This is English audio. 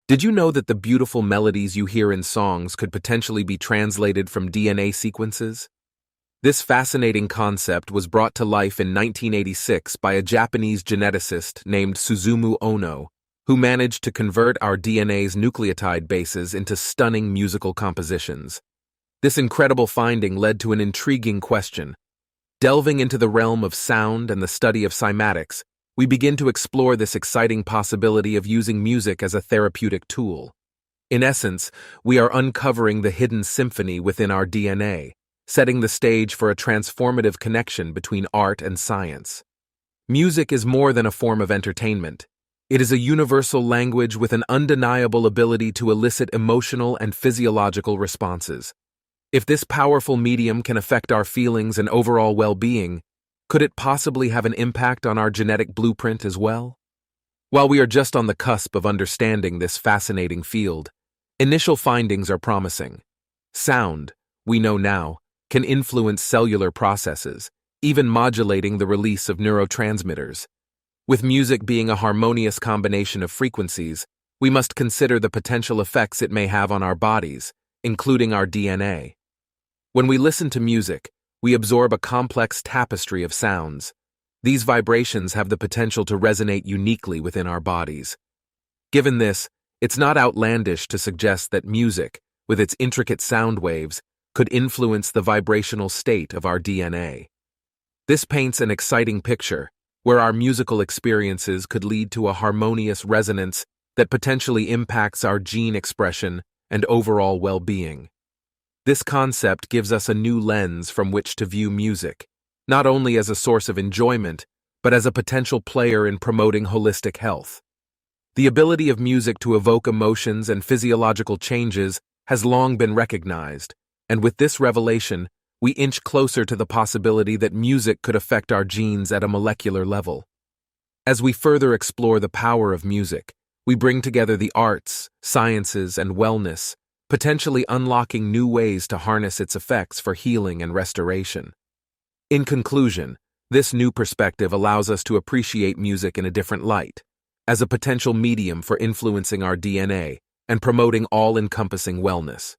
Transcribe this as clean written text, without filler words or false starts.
Did you know that the beautiful melodies you hear in songs could potentially be translated from DNA sequences? This fascinating concept was brought to life in 1986 by a Japanese geneticist named Suzumu Ono, who managed to convert our DNA's nucleotide bases into stunning musical compositions. This incredible finding led to an intriguing question. Delving into the realm of sound and the study of cymatics, we begin to explore this exciting possibility of using music as a therapeutic tool. In essence, we are uncovering the hidden symphony within our DNA, setting the stage for a transformative connection between art and science. Music is more than a form of entertainment. It is a universal language with an undeniable ability to elicit emotional and physiological responses. If this powerful medium can affect our feelings and overall well-being, could it possibly have an impact on our genetic blueprint as well? While we are just on the cusp of understanding this fascinating field, initial findings are promising. Sound, we know now, can influence cellular processes, even modulating the release of neurotransmitters. With music being a harmonious combination of frequencies, we must consider the potential effects it may have on our bodies, including our DNA. When we listen to music, we absorb a complex tapestry of sounds. These vibrations have the potential to resonate uniquely within our bodies. Given this, it's not outlandish to suggest that music, with its intricate sound waves, could influence the vibrational state of our DNA. This paints an exciting picture, where our musical experiences could lead to a harmonious resonance that potentially impacts our gene expression and overall well-being. This concept gives us a new lens from which to view music, not only as a source of enjoyment, but as a potential player in promoting holistic health. The ability of music to evoke emotions and physiological changes has long been recognized, and with this revelation, we inch closer to the possibility that music could affect our genes at a molecular level. As we further explore the power of music, we bring together the arts, sciences, and wellness, potentially unlocking new ways to harness its effects for healing and restoration. In conclusion, this new perspective allows us to appreciate music in a different light, as a potential medium for influencing our DNA and promoting all-encompassing wellness.